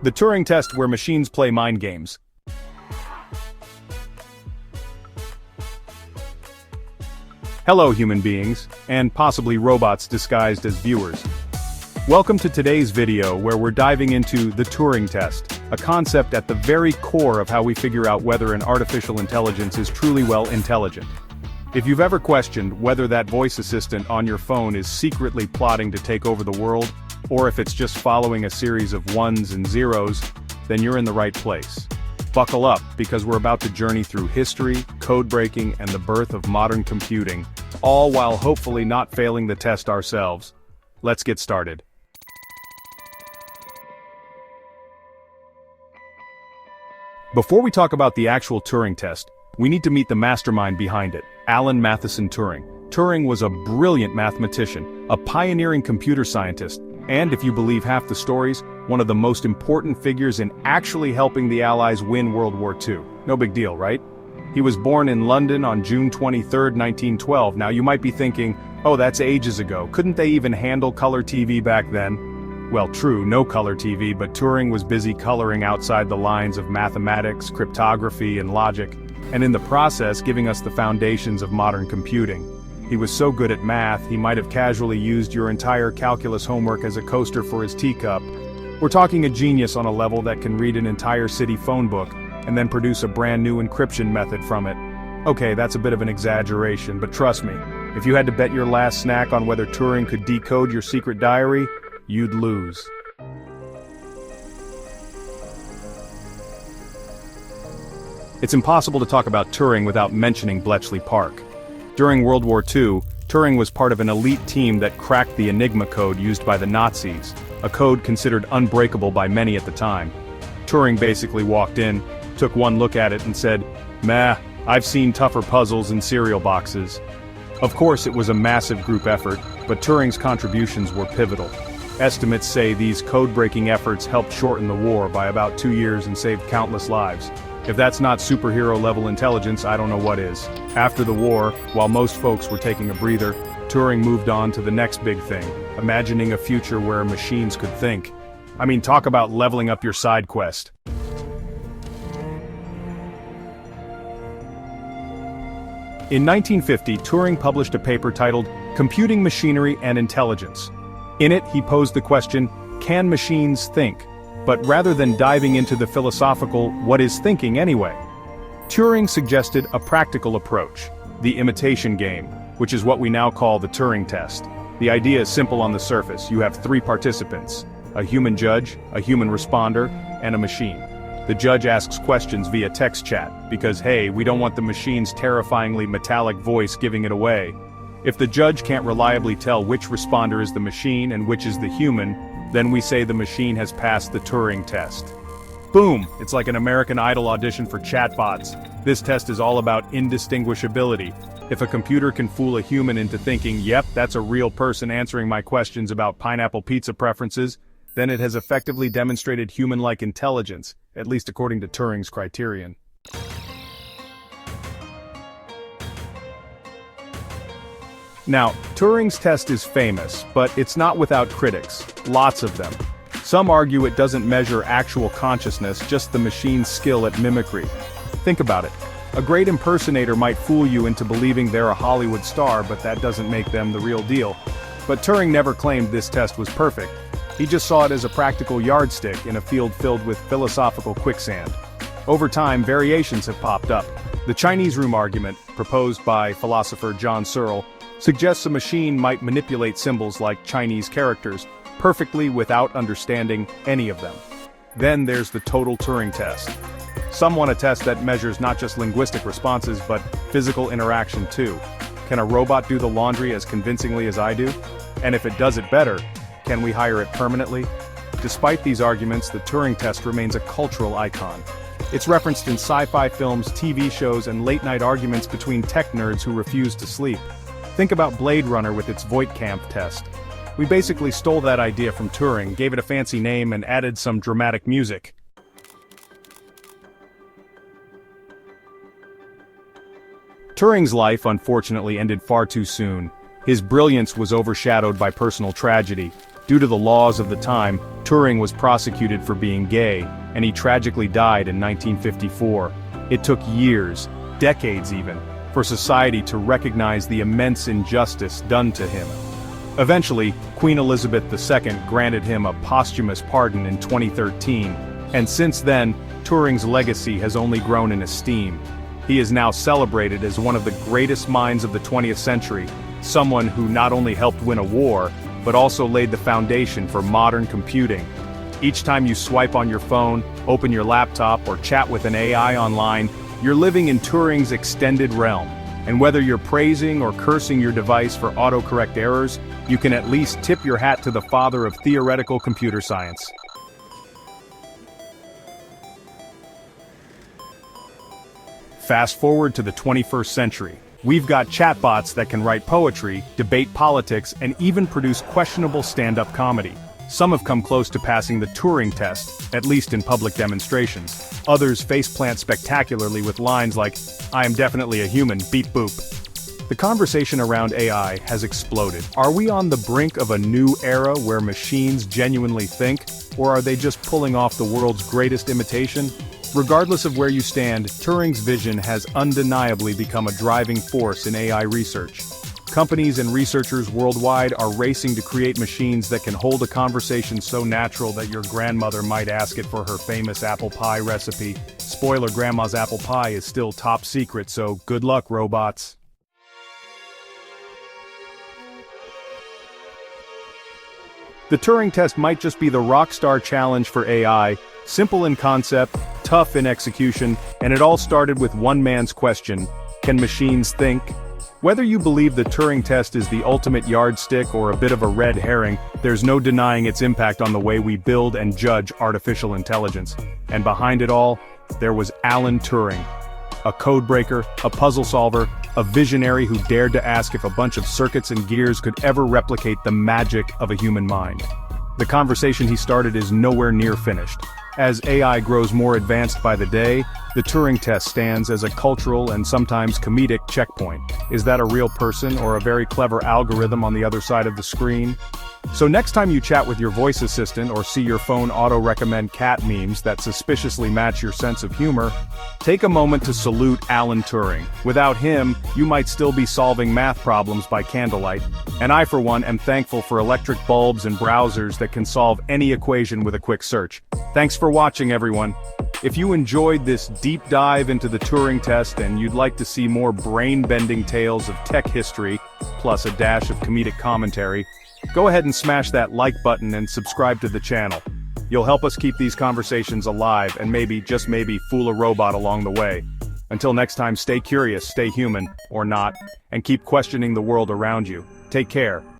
The Turing test where machines play mind games. Hello human beings, and possibly robots disguised as viewers. Welcome to today's video where we're diving into the Turing test, a concept at the very core of how we figure out whether an artificial intelligence is truly intelligent. If you've ever questioned whether that voice assistant on your phone is secretly plotting to take over the world, or if it's just following a series of ones and zeros, then you're in the right place. Buckle up, because we're about to journey through history, code breaking, and the birth of modern computing, all while hopefully not failing the test ourselves. Let's get started. Before we talk about the actual Turing test, we need to meet the mastermind behind it, Alan Matheson Turing. Turing was a brilliant mathematician, a pioneering computer scientist, and if you believe half the stories, one of the most important figures in actually helping the Allies win World War II. No big deal, right? He was born in London on June 23, 1912. Now you might be thinking, oh, that's ages ago. Couldn't they even handle color TV back then? Well, true, no color TV, but Turing was busy coloring outside the lines of mathematics, cryptography, and logic, and in the process giving us the foundations of modern computing. He was so good at math, he might have casually used your entire calculus homework as a coaster for his teacup. We're talking a genius on a level that can read an entire city phone book, and then produce a brand new encryption method from it. Okay, that's a bit of an exaggeration, but trust me, if you had to bet your last snack on whether Turing could decode your secret diary, you'd lose. It's impossible to talk about Turing without mentioning Bletchley Park. During World War II, Turing was part of an elite team that cracked the Enigma code used by the Nazis, a code considered unbreakable by many at the time. Turing basically walked in, took one look at it and said, "Meh, I've seen tougher puzzles in cereal boxes." Of course it was a massive group effort, but Turing's contributions were pivotal. Estimates say these code-breaking efforts helped shorten the war by about 2 years and saved countless lives. If that's not superhero-level intelligence, I don't know what is. After the war, while most folks were taking a breather, Turing moved on to the next big thing, imagining a future where machines could think. I mean, talk about leveling up your side quest. In 1950, Turing published a paper titled Computing Machinery and Intelligence. In it, he posed the question, can machines think? But rather than diving into the philosophical, what is thinking anyway? Turing suggested a practical approach, the imitation game, which is what we now call the Turing test. The idea is simple on the surface. You have 3 participants, a human judge, a human responder, and a machine. The judge asks questions via text chat, because hey, we don't want the machine's terrifyingly metallic voice giving it away. If the judge can't reliably tell which responder is the machine and which is the human, then we say the machine has passed the Turing test. Boom! It's like an American Idol audition for chatbots. This test is all about indistinguishability. If a computer can fool a human into thinking, yep, that's a real person answering my questions about pineapple pizza preferences, then it has effectively demonstrated human-like intelligence, at least according to Turing's criterion. Now, Turing's test is famous, but it's not without critics, lots of them. Some argue it doesn't measure actual consciousness, just the machine's skill at mimicry. Think about it. A great impersonator might fool you into believing they're a Hollywood star, but that doesn't make them the real deal. But Turing never claimed this test was perfect. He just saw it as a practical yardstick in a field filled with philosophical quicksand. Over time, variations have popped up. The Chinese room argument, proposed by philosopher John Searle, suggests a machine might manipulate symbols like Chinese characters perfectly without understanding any of them. Then there's the total Turing test. Some want a test that measures not just linguistic responses but physical interaction too. Can a robot do the laundry as convincingly as I do? And if it does it better, can we hire it permanently? Despite these arguments, the Turing test remains a cultural icon. It's referenced in sci-fi films, TV shows, and late-night arguments between tech nerds who refuse to sleep. Think about Blade Runner with its Voight-Kampff test. We basically stole that idea from Turing, gave it a fancy name, and added some dramatic music. Turing's life unfortunately ended far too soon. His brilliance was overshadowed by personal tragedy. Due to the laws of the time, Turing was prosecuted for being gay, and he tragically died in 1954. It took years, decades even, for society to recognize the immense injustice done to him. Eventually, Queen Elizabeth II granted him a posthumous pardon in 2013, and since then, Turing's legacy has only grown in esteem. He is now celebrated as one of the greatest minds of the 20th century, someone who not only helped win a war, but also laid the foundation for modern computing. Each time you swipe on your phone, open your laptop, or chat with an AI online, you're living in Turing's extended realm. And whether you're praising or cursing your device for autocorrect errors, you can at least tip your hat to the father of theoretical computer science. Fast forward to the 21st century. We've got chatbots that can write poetry, debate politics, and even produce questionable stand-up comedy. Some have come close to passing the Turing test, at least in public demonstrations. Others faceplant spectacularly with lines like, "I am definitely a human, beep boop." The conversation around AI has exploded. Are we on the brink of a new era where machines genuinely think, or are they just pulling off the world's greatest imitation? Regardless of where you stand, Turing's vision has undeniably become a driving force in AI research. Companies and researchers worldwide are racing to create machines that can hold a conversation so natural that your grandmother might ask it for her famous apple pie recipe. Spoiler, grandma's apple pie is still top secret, so good luck, robots. The Turing test might just be the rockstar challenge for AI, simple in concept, tough in execution, and it all started with one man's question: can machines think? Whether you believe the Turing test is the ultimate yardstick or a bit of a red herring, there's no denying its impact on the way we build and judge artificial intelligence. And behind it all, there was Alan Turing. A codebreaker, a puzzle solver, a visionary who dared to ask if a bunch of circuits and gears could ever replicate the magic of a human mind. The conversation he started is nowhere near finished. As AI grows more advanced by the day, the Turing test stands as a cultural and sometimes comedic checkpoint. Is that a real person or a very clever algorithm on the other side of the screen? So next time you chat with your voice assistant or see your phone auto-recommend cat memes that suspiciously match your sense of humor, take a moment to salute Alan Turing. Without him, you might still be solving math problems by candlelight, and I for one am thankful for electric bulbs and browsers that can solve any equation with a quick search. Thanks for watching, everyone. If you enjoyed this deep dive into the Turing test and you'd like to see more brain-bending tales of tech history, plus a dash of comedic commentary, go ahead and smash that like button and subscribe to the channel. You'll help us keep these conversations alive and maybe, just maybe, fool a robot along the way. Until next time, stay curious, stay human, or not, and keep questioning the world around you. Take care.